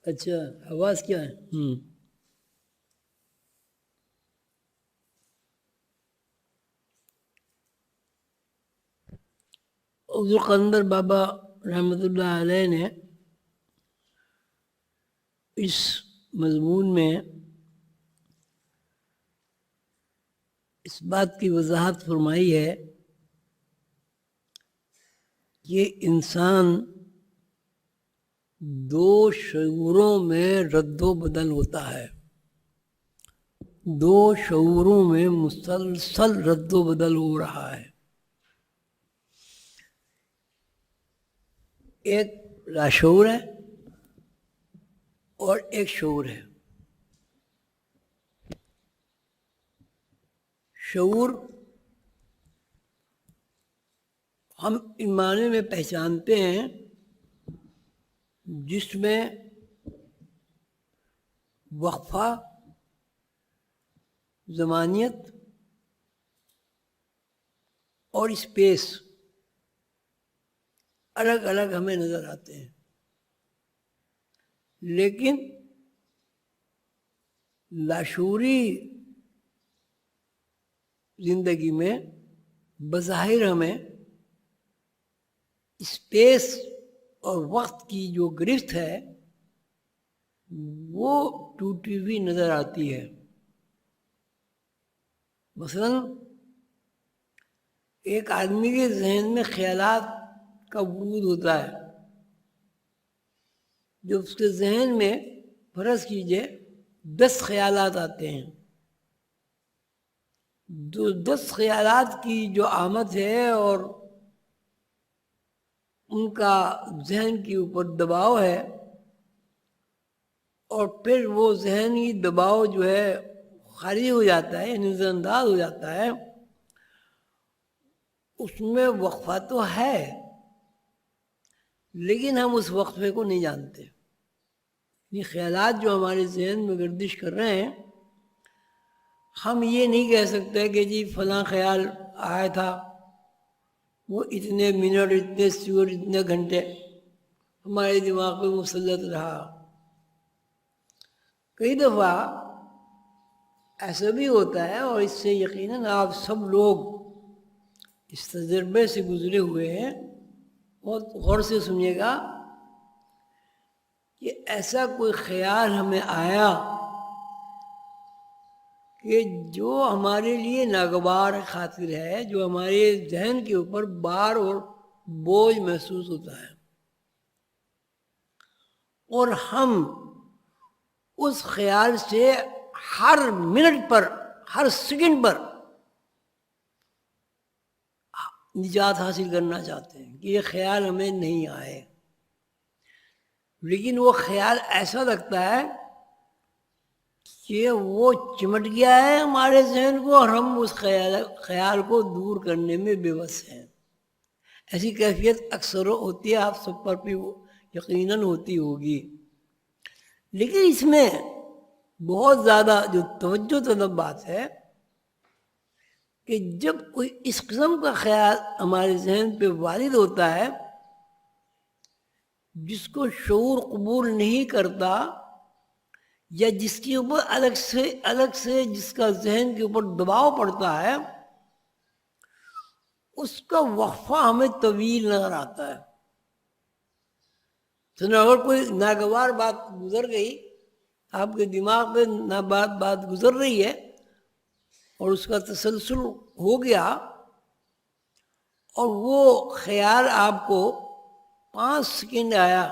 اچھا آواز کیا ہے؟ حضور قلندر بابا رحمۃ اللہ علیہ نے اس مضمون میں اس بات کی وضاحت فرمائی ہے کہ انسان دو شعوروں میں رد و بدل ہوتا ہے، دو شعوروں میں مسلسل رد و بدل ہو رہا ہے۔ ایک لاشعور ہے اور ایک شعور ہے۔ شعور ہم ان معنی میں پہچانتے ہیں جس میں وقفہ، زمانیت اور اسپیس الگ الگ ہمیں نظر آتے ہیں، لیکن لاشعوری زندگی میں بظاہر ہمیں اسپیس اور وقت کی جو گرفت ہے وہ ٹوٹی ہوئی نظر آتی ہے۔ مثلا ایک آدمی کے ذہن میں خیالات کا ورود ہوتا ہے، جو اس کے ذہن میں فرض کیجئے 10 خیالات آتے ہیں، 10 خیالات کی جو آمد ہے اور ان کا ذہن کے اوپر دباؤ ہے، اور پھر وہ ذہنی دباؤ جو ہے خالی ہو جاتا ہے، نظر انداز ہو جاتا ہے، اس میں وقفہ تو ہے لیکن ہم اس وقفے کو نہیں جانتے۔ یہ خیالات جو ہمارے ذہن میں گردش کر رہے ہیں، ہم یہ نہیں کہہ سکتے کہ جی فلاں خیال آیا تھا، وہ اتنے منٹ، اتنے سیکنڈ، اتنے گھنٹے ہمارے دماغ پہ مسلط رہا۔ کئی دفعہ ایسا بھی ہوتا ہے، اور اس سے یقیناً آپ سب لوگ اس تجربے سے گزرے ہوئے ہیں، بہت غور سے سنیے گا کہ ایسا کوئی خیال ہمیں آیا کہ جو ہمارے لیے ناگوار خاطر ہے، جو ہمارے ذہن کے اوپر بار اور بوجھ محسوس ہوتا ہے، اور ہم اس خیال سے ہر منٹ پر، ہر سیکنڈ پر نجات حاصل کرنا چاہتے ہیں کہ یہ خیال ہمیں نہیں آئے، لیکن وہ خیال ایسا لگتا ہے کہ وہ چمٹ گیا ہے ہمارے ذہن کو، اور ہم اس خیال کو دور کرنے میں بے بس ہیں۔ ایسی کیفیت اکثر ہوتی ہے، آپ سب پر بھی یقیناً ہوتی ہوگی۔ لیکن اس میں بہت زیادہ جو توجہ طلب بات ہے کہ جب کوئی اس قسم کا خیال ہمارے ذہن پہ وارد ہوتا ہے جس کو شعور قبول نہیں کرتا، یا جس کے اوپر الگ سے جس کا ذہن کے اوپر دباؤ پڑتا ہے، اس کا وقفہ ہمیں طویل نظر آتا ہے۔ اگر کوئی ناگوار بات گزر گئی، آپ کے دماغ پہ بات گزر رہی ہے اور اس کا تسلسل ہو گیا، اور وہ خیال آپ کو 5 سیکنڈ آیا،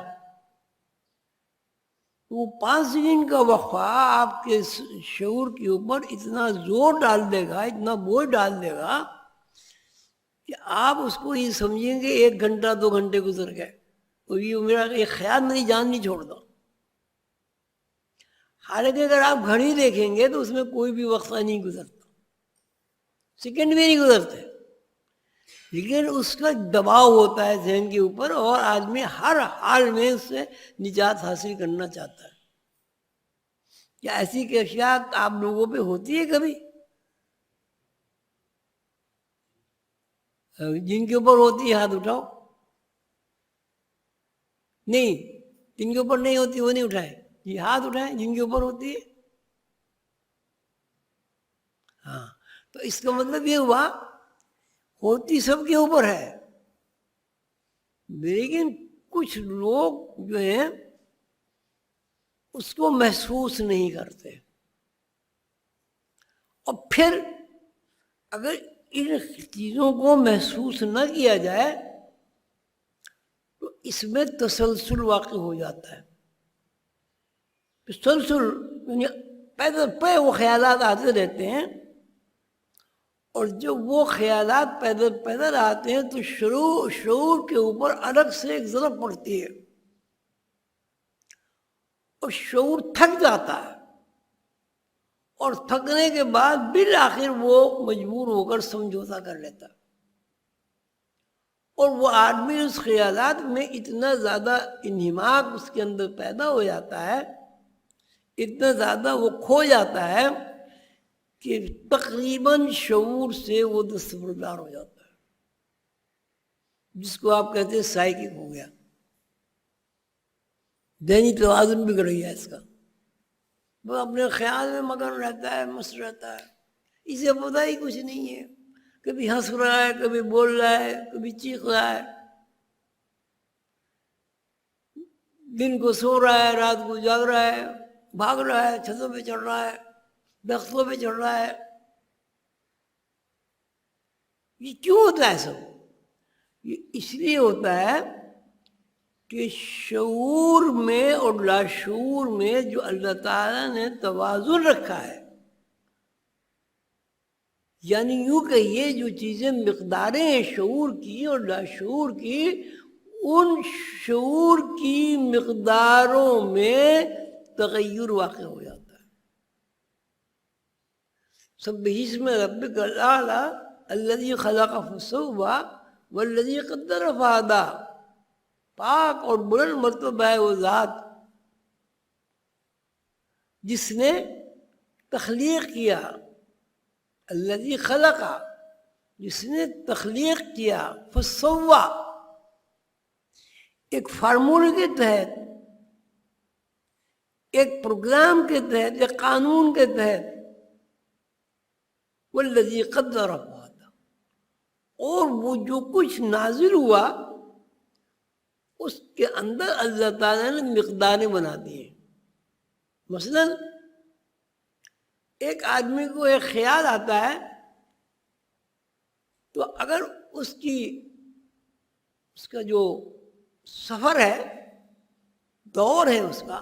وہ 5 سیکنڈ کا وقفہ آپ کے شعور کے اوپر اتنا زور ڈال دے گا، اتنا بوجھ ڈال دے گا کہ آپ اس کو یہ سمجھیں گے 1 گھنٹہ 2 گھنٹے گزر گئے، تو یہ میرا ایک خیال میری جان نہیں چھوڑتا۔ حالانکہ اگر آپ گھڑی دیکھیں گے تو اس میں کوئی بھی وقفہ نہیں گزرتا، سیکنڈ بھی نہیں گزرتے، لیکن اس کا دباؤ ہوتا ہے ذہن کے اوپر، اور آدمی ہر حال میں اس سے نجات حاصل کرنا چاہتا ہے۔ کیا ایسی کیفیات آپ لوگوں پہ ہوتی ہے کبھی؟ جن کے اوپر ہوتی ہے ہاتھ اٹھاؤ۔ نہیں، جن کے اوپر نہیں ہوتی وہ نہیں اٹھائے۔ یہ ہاتھ اٹھائیں جن کے اوپر ہوتی ہے. ہاں تو اس کا مطلب یہ ہوا ہوتی سب کے اوپر ہے، لیکن کچھ لوگ جو ہیں اس کو محسوس نہیں کرتے. اور پھر اگر ان چیزوں کو محسوس نہ کیا جائے تو اس میں تسلسل واقع ہو جاتا ہے. تسلسل یعنی پیدل پہ وہ خیالات آتے رہتے ہیں، اور جب وہ خیالات پیدل آتے ہیں تو شعور کے اوپر الگ سے ایک ضرب پڑتی ہے اور شعور تھک جاتا ہے، اور تھکنے کے بعد بالآخر وہ مجبور ہو کر سمجھوتا کر لیتا ہے. اور وہ آدمی اس خیالات میں اتنا زیادہ انہماک اس کے اندر پیدا ہو جاتا ہے، اتنا زیادہ وہ کھو جاتا ہے کہ تقریباً شعور سے وہ دستبردار ہو جاتا ہے، جس کو آپ کہتے ہیں سائیکک ہو گیا. ذہنی توازن بگڑ گیا اس کا، وہ اپنے خیال میں مگن رہتا ہے، مست رہتا ہے، اسے پتہ ہی کچھ نہیں ہے. کبھی ہنس رہا ہے، کبھی بول رہا ہے، کبھی چیخ رہا ہے، دن کو سو رہا ہے، رات کو جاگ رہا ہے، بھاگ رہا ہے، چھتوں پہ چڑھ رہا ہے، درختوں پہ چڑھ رہا ہے. یہ کیوں ہوتا ہے سب؟ یہ اس لیے ہوتا ہے کہ شعور میں اور لاشعور میں جو اللہ تعالیٰ نے توازن رکھا ہے، یعنی یوں کہیے جو چیزیں مقداریں ہیں شعور کی اور لاشعور کی، ان شعور کی مقداروں میں تغیر واقع ہو جاتا ہے. سبح اسم ربک الاعلی الذی خلق فسوی والذی قدر فہدی. پاک اور بلند مرتبہ ہے وہ ذات جس نے تخلیق کیا، الذی خلق، جس نے تخلیق کیا، فسوی، ایک فارمولے کے تحت، ایک پروگرام کے تحت، ایک قانون کے تحت، والذی قدر فہدی، اور وہ جو کچھ نازل ہوا اس کے اندر اللہ تعالیٰ نے مقداریں بنا دی ہیں. مثلا ایک آدمی کو ایک خیال آتا ہے تو اگر اس کا جو سفر ہے، دور ہے اس کا،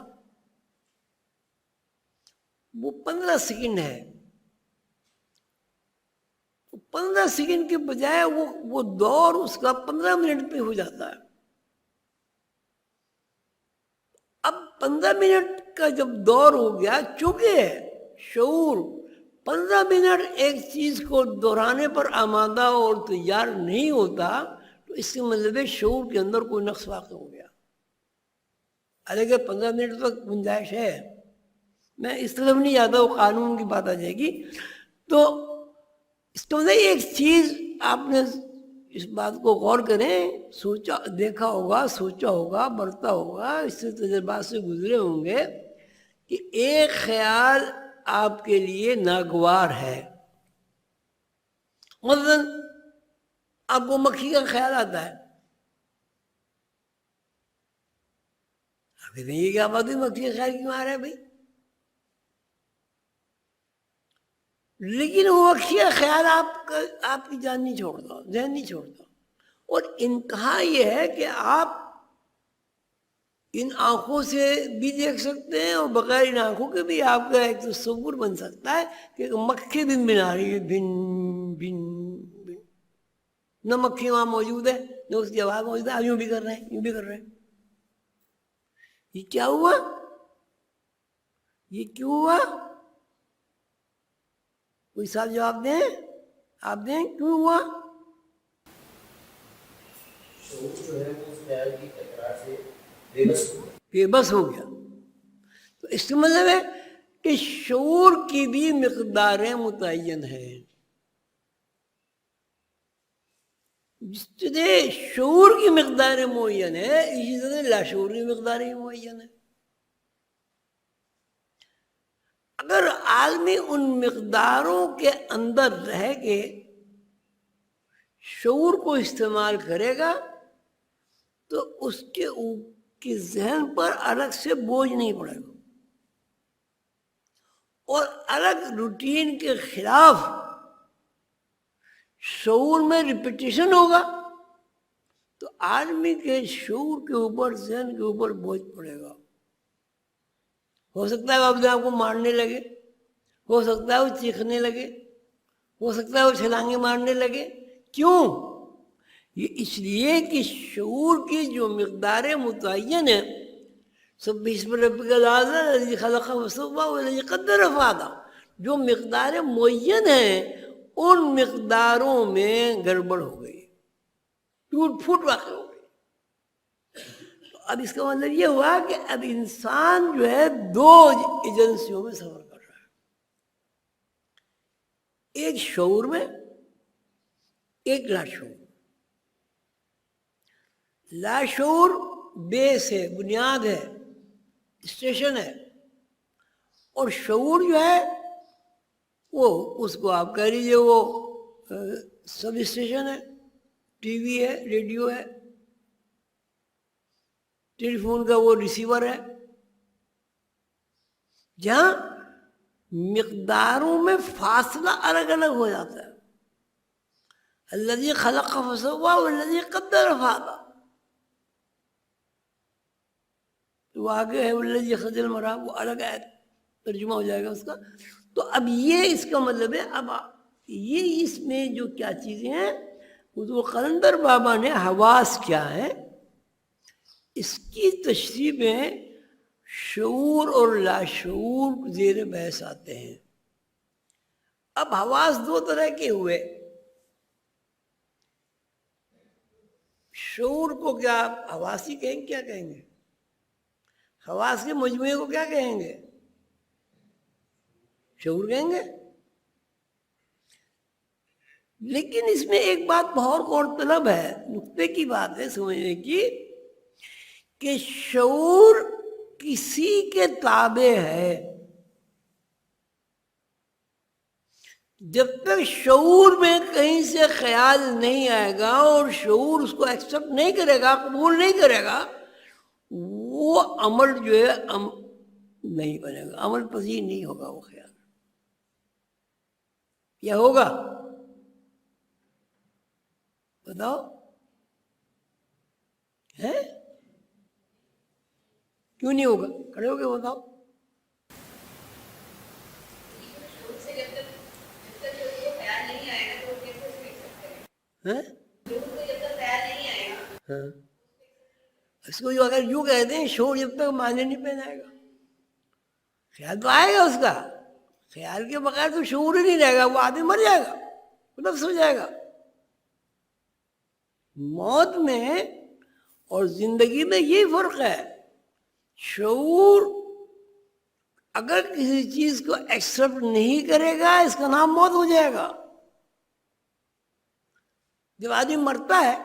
وہ 15 سیکنڈ ہے، 15 سیکنڈ کے بجائے وہ دور اس کا 15 منٹ پہ ہو جاتا ہے. اب 15 منٹ کا جب دور ہو گیا، چونکہ شعور 15 منٹ ایک چیز کو دہرانے پر آمادہ اور تیار نہیں ہوتا، تو اس کے مطلب ہے شعور کے اندر کوئی نقص واقع ہو گیا. حالانکہ 15 منٹ تک گنجائش ہے، میں اس طرف نہیں جاتا، وہ قانون کی بات آ جائے گی. تو اس کا مطلب ایک چیز آپ نے اس بات کو غور کریں، سوچا دیکھا ہوگا، سوچا ہوگا، بڑھتا ہوگا، اس سے تجربات سے گزرے ہوں گے کہ ایک خیال آپ کے لیے ناگوار ہے. مثلاً آپ کو مکھی کا خیال آتا ہے، آپ کہتے ہیں یہ کیا بات ہے، مکھی کا خیال کیوں آ رہا ہے بھائی؟ لیکن وہ مکھی کا خیال آپ کی جان نہیں چھوڑتا، ذہن نہیں چھوڑتا. اور انتہا یہ ہے کہ آپ ان آنکھوں سے بھی دیکھ سکتے ہیں، اور بغیر ان آنکھوں کے بھی آپ کا ایک تصور بن سکتا ہے کہ مکھی بن بنا رہی ہے، بن بن بن. نہ مکھی وہاں موجود ہے، نہ اس کی آواز موجود ہے، آپ یوں بھی کر رہے ہیں، یوں بھی کر رہے ہیں. یہ کیا ہوا؟ یہ کیوں ہوا؟ کوئی صاحب جواب دیں، آپ دیں، کیوں ہوا؟ شعور جو ہے وہ اس خیال کی تکرار سے بے بس ہو گیا. تو اس کا مطلب ہے کہ شعور کی بھی مقداریں متعین ہیں. جس طرح شعور کی مقداریں معین ہے، اسی طرح لاشعور کی مقداریں معین ہے. اگر آدمی ان مقداروں کے اندر رہ کے شعور کو استعمال کرے گا تو اس کے ذہن پر الگ سے بوجھ نہیں پڑے گا، اور الگ روٹین کے خلاف شعور میں ریپیٹیشن ہوگا تو آدمی کے شعور کے اوپر، ذہن کے اوپر بوجھ پڑے گا۔ ہو سکتا ہے وہ اپنے آپ کو مارنے لگے، ہو سکتا ہے وہ چیخنے لگے، ہو سکتا ہے وہ چھلانگیں مارنے لگے۔ کیوں؟ یہ اس لیے کہ شعور کی جو مقدار متعین ہے، سب اسم ربک الاعلی الذی خلق فسوی والذی قدر فہدی، جو مقدار معین ہیں ان مقداروں میں گڑبڑ ہو گئی، ٹوٹ پھوٹ واقع ہو گئی۔ اب اس کا مطلب یہ ہوا کہ اب انسان جو ہے دو ایجنسیوں میں سفر کر رہا ہے، ایک شعور میں، ایک لاشعور۔ لاشعور بیس ہے، بنیاد ہے، اسٹیشن ہے، اور شعور جو ہے وہ اس کو آپ کہہ لیجیے وہ سب اسٹیشن ہے، ٹی وی ہے، ریڈیو ہے، ٹیلی فون کا وہ ریسیور ہے، جہاں مقداروں میں فاصلہ الگ الگ ہو جاتا ہے۔ الذی خلق فسوی والذی قدر فہدی، تو آگے ہے والذی اخرج المرعی، وہ الگ آیت ترجمہ ہو جائے گا اس کا۔ تو اب یہ اس کا مطلب ہے، اب یہ اس میں جو کیا چیزیں ہیں، وہ قلندر بابا نے حواس کیا ہے اس کی تشریح میں شعور اور لاشعور زیر بحث آتے ہیں۔ اب حواس دو طرح کے ہوئے، شعور کو کیا حواسی کہیں گے، کیا کہیں گے؟ حواس کے مجموعے کو کیا کہیں گے؟ شعور کہیں گے۔ لیکن اس میں ایک بات بہت غور طلب ہے، نقطے کی بات ہے سمجھنے کی، کہ شعور کسی کے تابع ہے۔ جب تک شعور میں کہیں سے خیال نہیں آئے گا اور شعور اس کو ایکسپٹ نہیں کرے گا، قبول نہیں کرے گا، وہ عمل جو ہے نہیں بنے گا، عمل پذیر نہیں ہوگا وہ خیال۔ یا ہوگا؟ بتاؤ ہے؟ کیوں نہیں ہوگا؟ کھڑے ہو کے بتاؤ۔ اس کو جو اگر یوں کہتے ہیں شعور جب تک معنی نہیں پہنائے گا، خیال تو آئے گا اس کا، خیال کے بغیر تو شعور ہی نہیں رہے گا، وہ آدمی مر جائے گا، نفس ہو جائے گا۔ موت میں اور زندگی میں یہی فرق ہے، شعور اگر کسی چیز کو ایکسپٹ نہیں کرے گا اس کا نام موت ہو جائے گا۔ جب آدمی مرتا ہے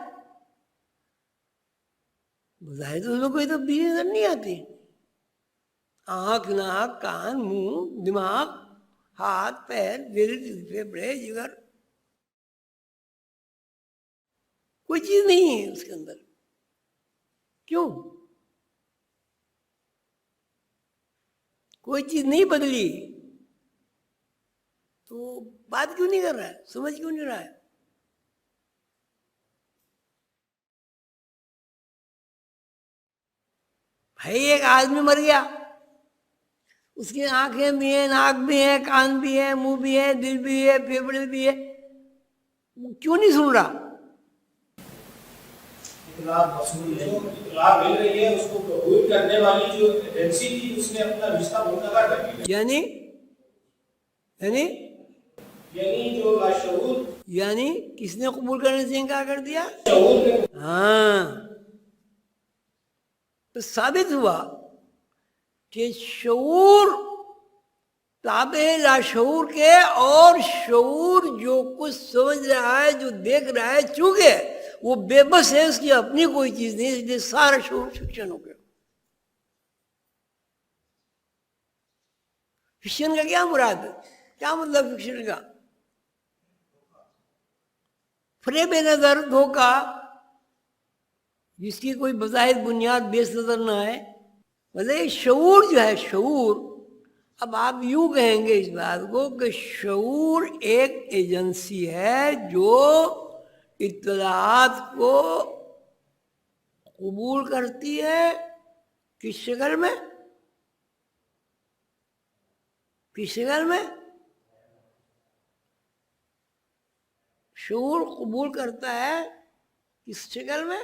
ظاہر تو اس میں کوئی تبدیلی نظر نہیں آتی، آنکھ، ناک، کان، منہ، دماغ، ہاتھ، پیر، دل، پھیپھڑے، جگر، کوئی چیز نہیں ہے اس کے اندر۔ کیوں؟ کوئی چیز نہیں بدلی، تو بات کیوں نہیں کر رہا ہے، سمجھ کیوں نہیں رہا ہے؟ بھائی ایک آدمی مر گیا، اس کی آنکھیں بھی ہیں، ناک بھی ہے، کان بھی ہے، منہ بھی ہے، دل بھی ہے، پھیپھڑے بھی ہے، کیوں نہیں سن رہا؟ اطلاع مل رہی ہے، اس کو قبول کرنے والی جو ایجنسی تھی اس نے اپنا رشتہ منقطع کر دیا۔ یعنی جو لاشعور، یعنی کس نے قبول کرنے سے انکار کر دیا؟ شعور نے۔ ہاں، تو ثابت ہوا کہ شعور تابع ہے لاشعور کے، اور شعور جو کچھ سمجھ رہا ہے، جو دیکھ رہا ہے، چونکہ وہ بے بس ہے، اس کی اپنی کوئی چیز نہیں، اس لیے سارا شعور فکشن ہو گیا۔ فکشن کا کیا مراد ہے؟ کیا مطلب فکشن کا؟ فریب نظر، دھوکہ، جس کی کوئی بظاہر بنیاد بیس نظر نہ ہے. مطلب شعور جو ہے، شعور، اب آپ یوں کہیں گے اس بات کو کہ شعور ایک ایجنسی ہے جو اطلاعات کو قبول کرتی ہے. کس شکل میں؟ کس شکل میں؟ شعور قبول کرتا ہے کس شکل میں؟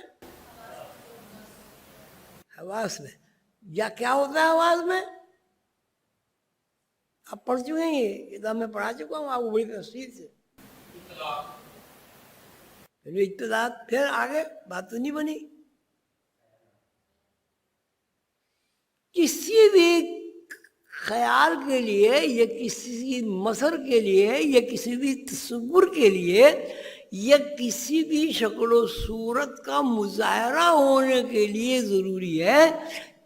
حواس میں. یا کیا ہوتا ہے حواس میں؟ آپ پڑھ چکے ہیں، یہ کتاب میں پڑھا چکا ہوں آپ کو بڑی تفصیل سے. اطلاعات، پھر آگے بات تو نہیں بنی. کسی بھی خیال کے لیے یا کسی مثر کے لیے یا کسی بھی تصور کے لیے یا کسی بھی شکل و صورت کا مظاہرہ ہونے کے لیے ضروری ہے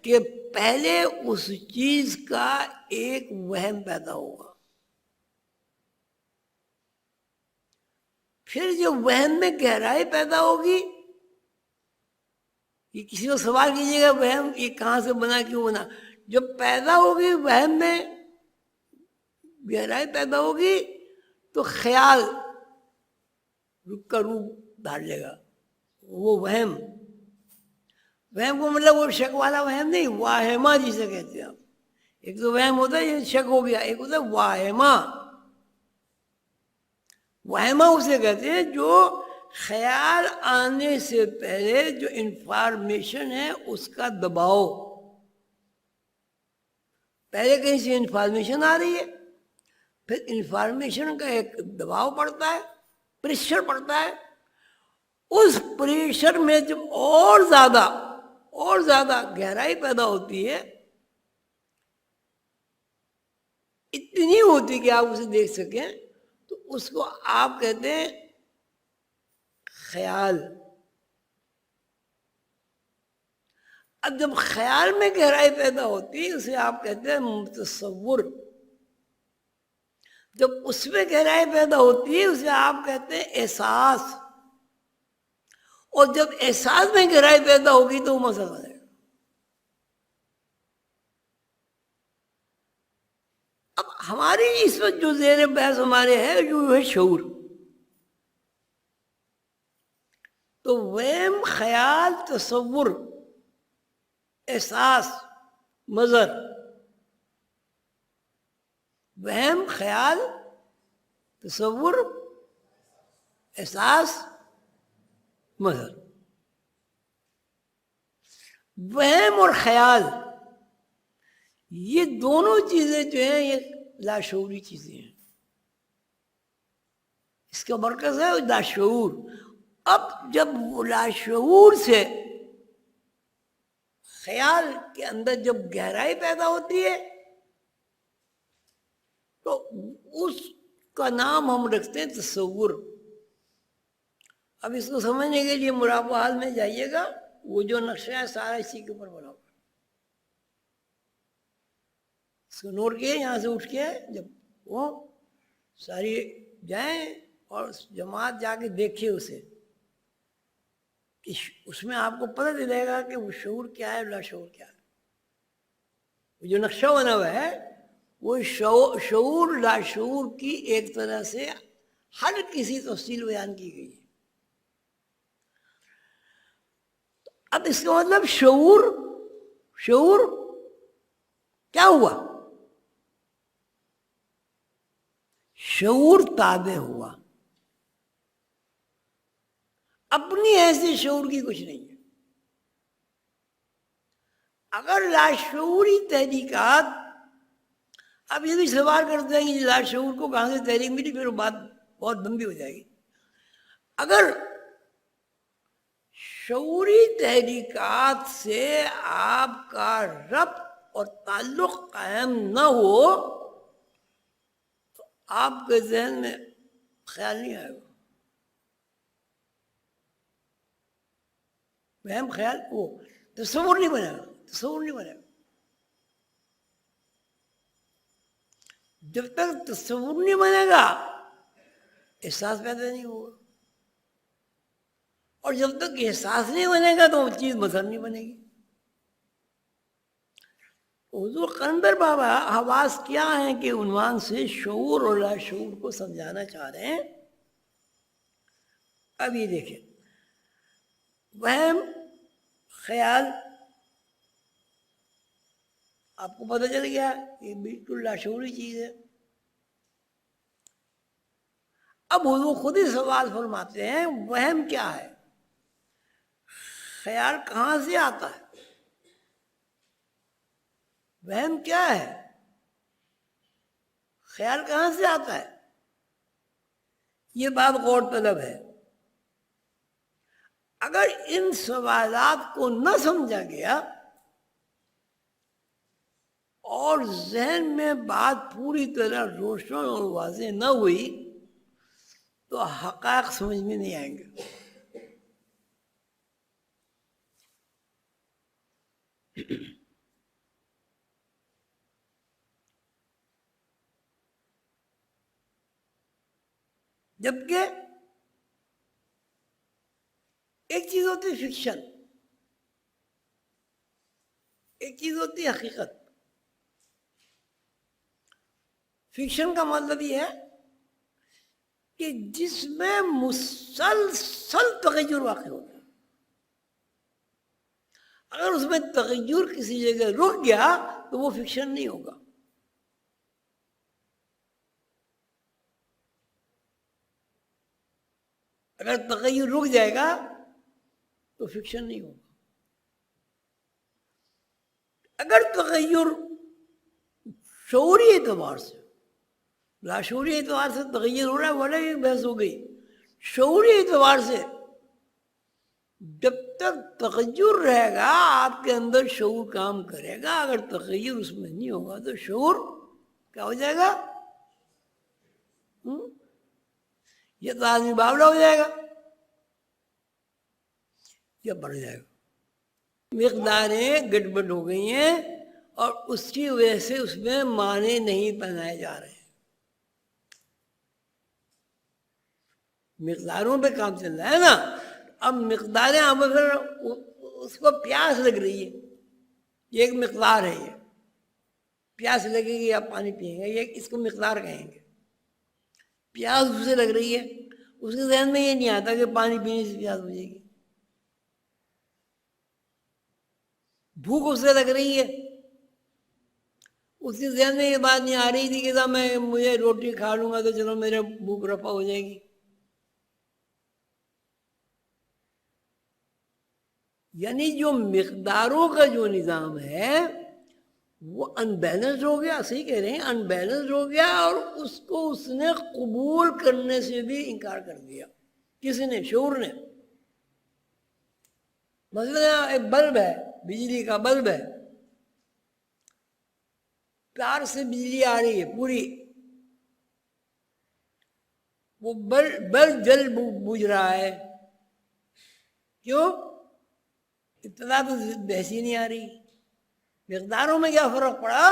کہ پہلے اس چیز کا ایک وہم پیدا ہوگا. پھر جو وہم میں گہرائی پیدا ہوگی، یہ کسی کو سوال کیجیے گا وہم یہ کہاں سے بنا، کیوں بنا؟ جب پیدا ہوگی وہم میں گہرائی پیدا ہوگی تو خیال رک کا روپ دھار لے گا. وہ وہم کو مطلب وہ شک والا وہم نہیں، واہمہ جسے کہتے ہیں آپ. ایک تو وہم ہوتا ہے یہ شک ہو گیا، ایک ہوتا ہے واہمہ. واہمہ اسے کہتے ہیں جو خیال آنے سے پہلے جو انفارمیشن ہے اس کا دباؤ. پہلے کہیں سے انفارمیشن آ رہی ہے، پھر انفارمیشن کا ایک دباؤ پڑتا ہے، پریشر پڑتا ہے. اس پریشر میں جب اور زیادہ گہرائی پیدا ہوتی ہے، اتنی ہوتی کہ آپ اسے دیکھ سکیں، تو اس کو آپ کہتے ہیں خیال. اب جب خیال میں گہرائی پیدا ہوتی ہے اسے آپ کہتے ہیں متصور. جب اس میں گہرائی پیدا ہوتی ہے اسے آپ کہتے ہیں احساس. اور جب احساس میں گہرائی پیدا ہوگی تو وہ مسئلہ ہے. اب ہماری اس وقت جو زیر بحث ہمارے ہے جو ہے شعور. تو وہم، خیال، تصور، احساس، مظہر. وہم، خیال، تصور، احساس، مظہر. وہم اور خیال یہ دونوں چیزیں جو ہیں یہ لاشعوری چیزیں ہیں. اس کا مرکز ہے لاشعور. اب جب لاشعور سے خیال کے اندر جب گہرائی پیدا ہوتی ہے تو اس کا نام ہم رکھتے ہیں تصور. اب اس کو سمجھنے کے لیے مرابع حال میں جائیے گا، وہ جو نقشہ ہے سارا اسی کے اوپر بنا ہوا. اس کو نوٹ کیے، یہاں سے اٹھ کے جب وہ ساری جائیں اور جماعت جا کے دیکھیے اسے، کہ اس میں آپ کو پتہ چلے گا کہ وہ شعور کیا ہے، لاشعور کیا ہے. وہ جو نقشہ بنا ہوا ہے وہ شعور لاشعور کی ایک طرح سے ہر کسی تفصیل بیان کی گئی ہے. اب اس کا مطلب شعور کیا ہوا؟ شعور تابع ہوا. اپنی ایسی شعور کی کچھ نہیں ہے. اگر لاشعوری تحریکات، اب یہ بھی سوال کرتے ہیں کہ لاشعور کو کہاں سے تحریک ملی، پھر بات بہت لمبی ہو جائے گی. اگر شعوری تحریکات سے آپ کا ربط اور تعلق قائم نہ ہو تو آپ کے ذہن میں خیال نہیں آئے گا. وہم، خیال، وہ تصور نہیں بنے گا. جب تک تصور نہیں بنے گا احساس پیدا نہیں ہوگا، اور جب تک احساس نہیں بنے گا تو وہ چیز مثر نہیں بنے گی۔ حضور قلندر بابا حواس کیا ہیں کہ عنوان سے شعور اور لاشعور کو سمجھانا چاہ رہے ہیں۔ اب یہ دیکھیں، وہم، خیال، آپ کو پتہ چل گیا یہ بالکل لاشعوری چیز ہے۔ اب حضور خود ہی سوال فرماتے ہیں وہم کیا ہے، خیال کہاں سے آتا ہے، وہم کیا ہے، خیال کہاں سے آتا ہے؟ یہ بات غور طلب ہے۔ اگر ان سوالات کو نہ سمجھا گیا اور ذہن میں بات پوری طرح روشن اور واضح نہ ہوئی تو حقائق سمجھ میں نہیں آئیں گے۔ جبکہ ایک چیز ہوتی ہے فکشن، ایک چیز ہوتی ہے حقیقت۔ فکشن کا مطلب یہ ہے کہ جس میں مسلسل تغیر واقع ہوتا ہے، اگر اس میں تغیر کسی جگہ رک گیا تو وہ فکشن نہیں ہوگا۔ اگر تغیر رک جائے گا تو فکشن نہیں ہوگا۔ اگر تغیر شعوری اعتبار سے، لاشعوری اعتبار سے تغیر ہو رہا ہے ولا یہ بحث ہو گئی، شعوری اعتبار سے جب تک تغیر رہے گا آپ کے اندر شعور کام کرے گا، اگر تغیر اس میں نہیں ہوگا تو شعور کیا ہو جائے گا؟ یہ تو آدمی باولا ہو جائے گا یا بڑھ جائے گا۔ مقداریں گڑبڑ ہو گئی ہیں اور اس کی وجہ سے اس میں معنی نہیں بنائے جا رہے ہیں۔ مقداروں پہ کام چل رہا ہے نا، اب مقداریں اب اگر اس کو پیاس لگ رہی ہے، یہ ایک مقدار ہے، یہ پیاس لگے گی آپ پانی پئیں گے، یہ اس کو مقدار کہیں گے۔ پیاس اسے لگ رہی ہے، اس کے ذہن میں یہ نہیں آتا کہ پانی پینے سے پیاس ہو جائے گی۔ بھوک اسے لگ رہی ہے، اس کے ذہن میں یہ بات نہیں آ رہی تھی کہ مجھے روٹی کھا لوں گا تو چلو میرے بھوک رفع ہو جائے گی۔ یعنی جو مقداروں کا جو نظام ہے وہ ان بیلنسڈ ہو گیا، صحیح کہہ رہے ہیں، ان بیلنسڈ ہو گیا، اور اس کو اس نے قبول کرنے سے بھی انکار کر دیا۔ کس نے؟ شعور نے۔ مثلا ایک بلب ہے، بجلی کا بلب ہے، تار سے بجلی آ رہی ہے پوری، وہ بلب جل بجھ رہا ہے، کیوں؟ اطلاع تو بحث ہی نہیں آ رہی۔ مقداروں میں کیا فرق پڑا؟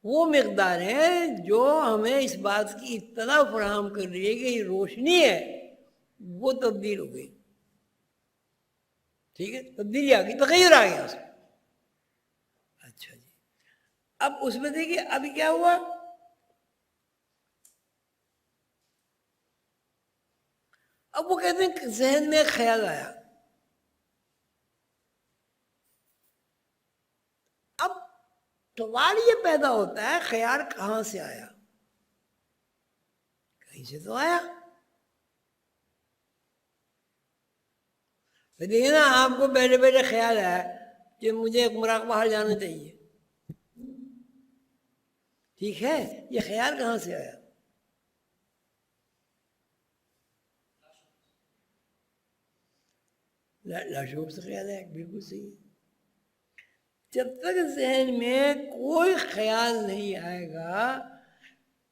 وہ مقداریں جو ہمیں اس بات کی اطلاع فراہم کر رہی ہے کہ یہ روشنی ہے، وہ تبدیل ہو گئی۔ ٹھیک ہے، تبدیلی آ گئی، تغیر آ گیا اس میں۔ اچھا جی، اب اس میں دیکھیے ابھی کیا ہوا، اب وہ کہتے ہیں کہ ذہن میں خیال آیا، اب سوال یہ پیدا ہوتا ہے خیال کہاں سے آیا؟ کہیں سے تو آیا۔ دیکھیں نا، آپ کو پہلے پہلے خیال آیا کہ مجھے عمرہ باہر جانا چاہیے، ٹھیک ہے، یہ خیال کہاں سے آیا؟ لاشعور سے خیال ہے، بالکل صحیح ہے۔ جب تک ذہن میں کوئی خیال نہیں آئے گا،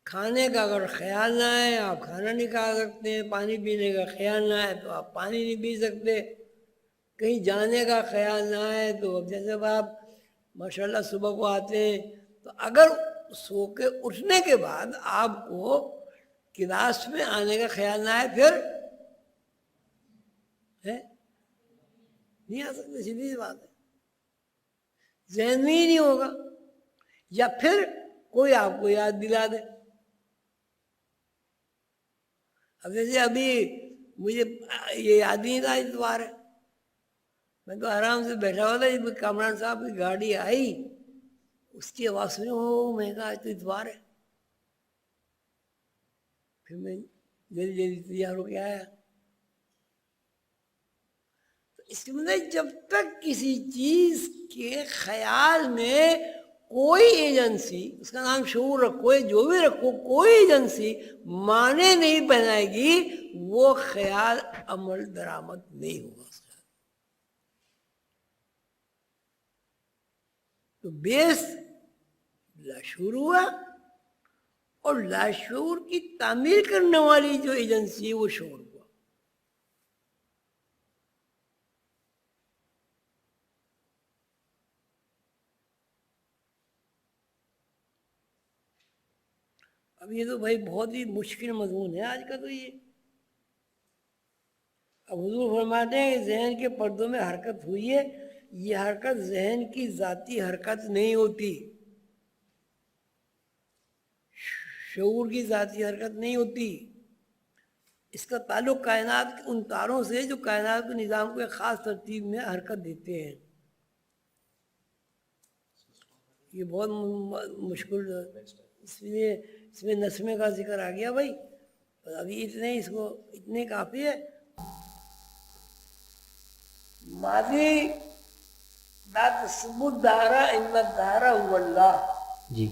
کھانے کا اگر خیال نہ آئے آپ کھانا نہیں کھا سکتے، پانی پینے کا خیال نہ آئے تو آپ پانی نہیں پی سکتے، کہیں جانے کا خیال نہ آئے تو اب جیسے آپ ماشاءاللہ صبح کو آتے ہیں تو اگر سو کے اٹھنے کے بعد آپ کو کلاس میں آنے کا خیال نہ آئے پھر نہیں آ سکتے، سیدھی سی بات ہے، ذہن میں ہی نہیں ہوگا، یا پھر کوئی آپ کو یاد دلا دے. اب جیسے ابھی مجھے یہ یاد نہیں تھا اتوار ہے، میں تو آرام سے بیٹھا ہوا تھا، جب کامران صاحب کی گاڑی آئی اس کی آواز سنی، میں نے کہا آج تو اتوار ہے. پھر میں جلدی جلدی تیار ہو کے آیا. تو اس کے مطلب جب تک کسی چیز کے خیال میں کوئی ایجنسی، اس کا نام شعور رکھو، جو بھی رکھو، کوئی ایجنسی معنی نہیں بنائے گی، وہ خیال عمل درآمد نہیں ہوگا. تو بیس لاشعور ہوا، اور لاشعور کی تعمیر کرنے والی جو ایجنسی ہے وہ شعور ہوا. اب یہ تو بھائی بہت ہی مشکل مضمون ہے آج کا. تو یہ اب حضور فرماتے ہیں کہ ذہن کے پردوں میں حرکت ہوئی ہے، یہ حرکت ذہن کی ذاتی حرکت نہیں ہوتی، شعور کی ذاتی حرکت نہیں ہوتی. اس کا تعلق کائنات کے ان تاروں سے جو کائنات کے نظام کو ایک خاص ترتیب میں حرکت دیتے ہیں. یہ بہت مشکل، اس لیے اس میں نسمے کا ذکر آ گیا بھائی. ابھی اتنے اس کو اتنے کافی ہے. ماضی لا تسب الدہر ان الدہر هو اللہ. جی.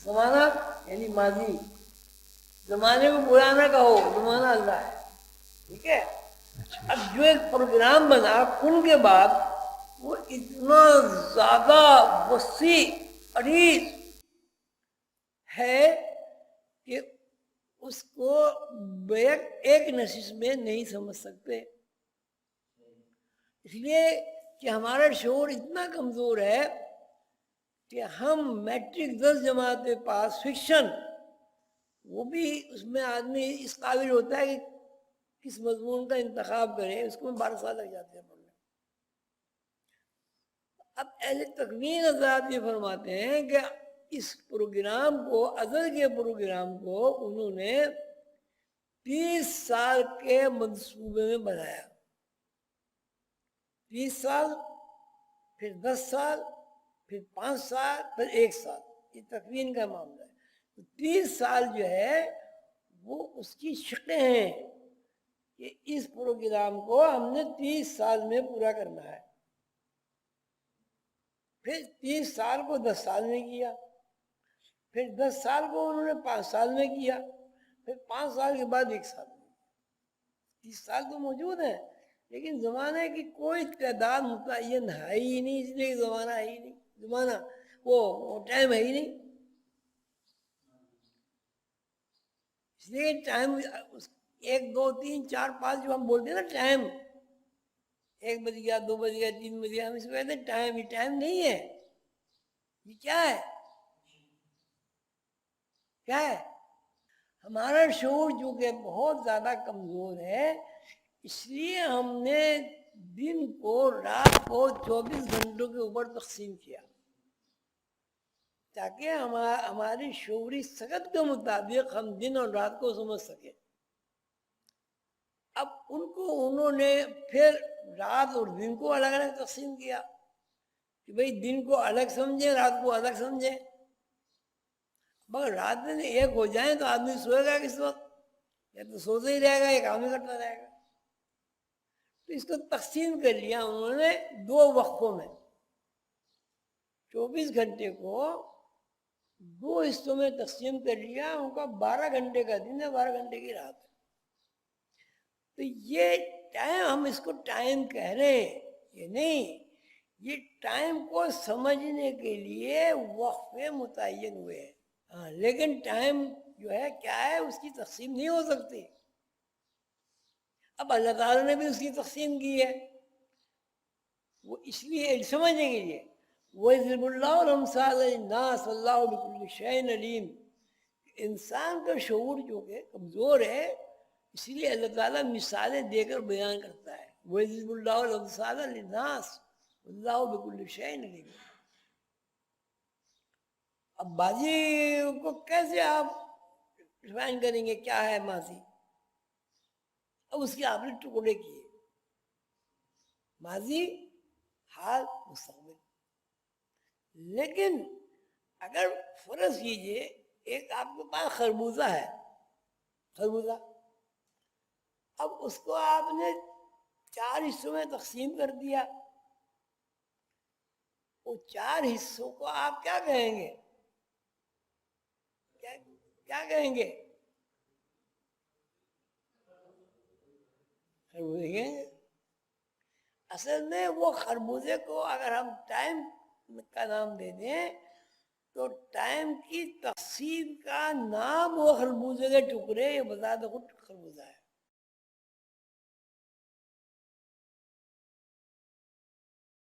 زمانہ یعنی ماضی، زمانے کو برا نہ کہو، زمانہ اللہ ہے. ٹھیک ہے. اب جو ایک پروگرام بنا کن کے بعد، وہ اتنا زیادہ وسیع عریض ہے کہ اس کو ایک نشست میں نہیں سمجھ سکتے. اس لیے کہ ہمارا شعور اتنا کمزور ہے کہ ہم میٹرک 10 جماعت کے پاس فکشن، وہ بھی اس میں آدمی اس قابل ہوتا ہے کہ کس مضمون کا انتخاب کرے، اس کو 12 سال لگ جاتے ہیں پڑھنے. اب اہل تکوین حضرات یہ فرماتے ہیں کہ اس پروگرام کو، ازل کے پروگرام کو انہوں نے 30 سال کے منصوبے میں بنایا. 30 سال، پھر 10 سال، پھر 5 سال، پھر 1 سال. یہ تکوین کا معاملہ ہے. 30 سال جو ہے وہ اس کی شقیں ہیں کہ اس پروگرام کو ہم نے 30 سال میں پورا کرنا ہے. پھر 30 سال کو 10 سال میں کیا، پھر 10 سال کو انہوں نے 5 سال میں کیا، پھر 5 سال کے بعد 1 سال میں. 30 سال تو موجود ہیں، لیکن زمانے کی کوئی تعداد متعین ہے ہی نہیں، اس لیے زمانہ ہے ہی نہیں. زمانہ وہ ٹائم ہے ہی نہیں. اس لیے ٹائم 1 2 3 4 5 جو ہم بولتے ہیں نا ٹائم، 1 بج گیا، 2 بج گیا، 3 بج گیا، ہم اس کو کہتے ہیں ٹائم. یہ ٹائم نہیں ہے. یہ کیا ہے؟ کیا ہے؟ ہمارا شعور جو کہ بہت زیادہ کمزور ہے، اس لیے ہم نے دن کو، رات کو 24 گھنٹوں کے اوپر تقسیم کیا تاکہ ہماری شعوری سکت کے مطابق ہم دن اور رات کو سمجھ سکیں. اب انہوں نے پھر رات اور دن کو الگ الگ تقسیم کیا کہ بھئی دن کو الگ سمجھیں، رات کو الگ سمجھیں. مگر رات میں ایک ہو جائیں تو آدمی سوئے گا کس وقت؟ یا تو سوتے ہی رہے گا یا کام ہی کرتا رہے گا. تو اس کو تقسیم کر لیا انہوں نے 2 وقفوں میں. 24 گھنٹے کو 2 حصوں میں تقسیم کر لیا. ان کا 12 گھنٹے کا دن ہے، 12 گھنٹے کی رات ہے. تو یہ ٹائم، ہم اس کو ٹائم کہہ رہے ہیں، یہ نہیں. یہ ٹائم کو سمجھنے کے لیے وقفے متعین ہوئے ہیں. لیکن ٹائم جو ہے کیا ہے، اس کی تقسیم نہیں ہو سکتی. اب اللہ تعالیٰ نے بھی اس کی تقسیم کی ہے، وہ اس لیے سمجھنے کے لیے. وَيَضْرِبُ اللَّهُ الْأَمْثَالَ لِلنَّاسِ وَاللَّهُ بِكُلِّ شَيْءٍ عَلِيمٌ. انسان کا شعور جو کہ کمزور ہے، اسی لیے اللہ تعالیٰ مثالیں دے کر بیان کرتا ہے. وَيَضْرِبُ اللَّهُ الْأَمْثَالَ لِلنَّاسِ وَاللَّهُ بِكُلِّ شَيْءٍ عَلِيمٌ. اب ماضی کو کیسے آپ ڈیفائن کریں گے کیا ہے ماضی؟ اب اس کے آپ نے ٹکڑے کیے، ماضی، حال، مستقبل. لیکن اگر فرض کیجئے ایک آپ کے پاس خربوزہ ہے، خربوزہ، اب اس کو آپ نے 4 حصوں میں تقسیم کر دیا، وہ 4 حصوں کو آپ کیا کہیں گے؟ کیا کہیں گے؟ خربوزے کہیں گے. اصل میں وہ خربوزے کو اگر ہم ٹائم کا نام دے دیں تو ٹائم کی تقسیم کا نام وہ خربوزے کے ٹکڑے یہ بذات خود خربوزہ ہے.